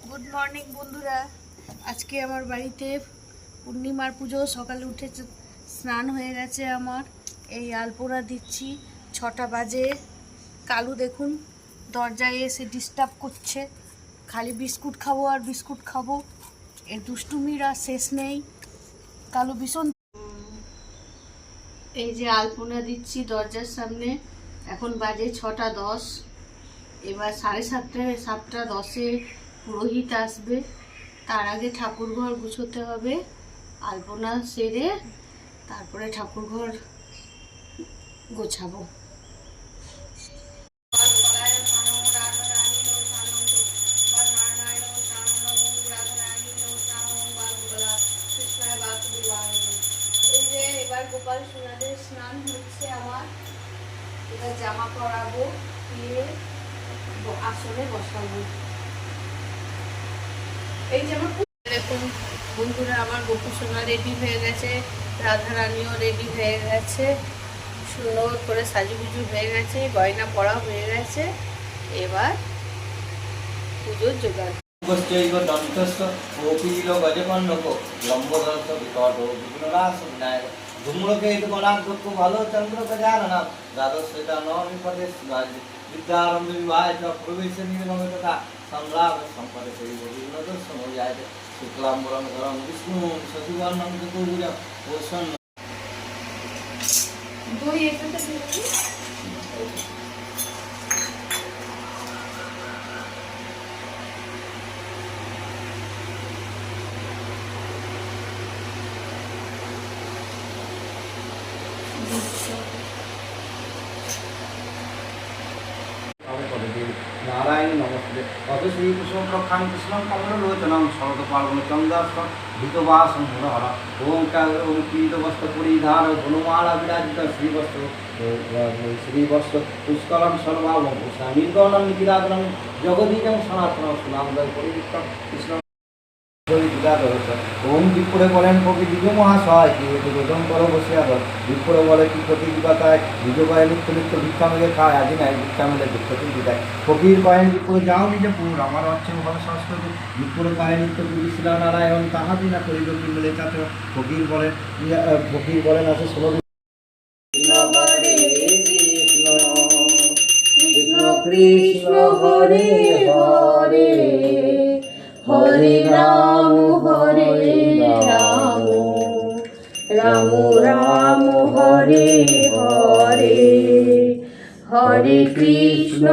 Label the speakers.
Speaker 1: Good morning বন্ধুরা। আজকে আমার বাড়িতে পূর্ণিমার পুজো। সকালে উঠে স্নান হয়ে গেছে আমার। এই আলপনা দিচ্ছি, 6টা বাজে। কালু দেখুন দরজায় এসে ডিস্টার্ব করছে, খালি বিস্কুট খাবো আর বিস্কুট খাবো। এর দুষ্টুমির আর শেষ নেই। কালু ভীষণ। এই যে আলপনা দিচ্ছি দরজার সামনে। এখন বাজে 6টা 10। এবার 7:30 পুরোহিত আসবে। তার আগে ঠাকুরঘর গুছোতে হবে। আলপনা সেরে তারপরে ঠাকুরঘর গোছাবো। এই যে এবার গোপাল সোনাদের স্নান হচ্ছে আমার। এবার জামা পরাবো, দিয়ে আসনে বসাবো। এই যে আমার দেখুন বন্ধুরা, আমার গোপু সোনা রেডি হয়ে গেছে, রাধা রানীও রেডি হয়ে গেছে, সুন্দর করে সাজুগুজু হয়ে গেছে, গয়না পরা হয়ে গেছে। এবার পুজোর জোগাড়।
Speaker 2: ভালো চন্দ্র विद्यारंभ विवाह प्रवेश निर्गमता संलाप संपद दर्शन हो जाए शुक्लांबरम धरम विष्णु शशिवर्णम चतुर्भुजम भूषण नारायण नमस्ते अथ श्रीकृष्ण प्रखान कृष्ण कमलोचनम शरद पार्वण चंद्राष्ट भीतवासम हर ओंकार पीतवस्त्र परिधार धनुमाला विराजित श्रीवस्त्र पुष्कलम सर्वाभम नीलवर्णम निरागरम जगदीजम सनातन सुनामदय परिवृत्त कृष्ण ओम विपुरे बोलें कवि दिव्य महाशय योजन करो बसियाद विपुरे बोले कि प्रतिदिवताय विजय नित्य नित्य भिक्षा मिले खाए आज नहीं भिक्षा मिले भिक्षति विदाय फकीर कहें विपुरे जाओ निजपुर আমার হচ্ছে ভালো সংস্কৃতি বিপুরে কহেন নিত্য পুরী শিলা নারায়ণ তাহা বিনা করিব কি মিলে চাতে ফকির বলেন আছে 16 কৃষ্ণ কৃষ্ণ হরে হরে हरे राम राम राम हरे हरे हरे कृष्ण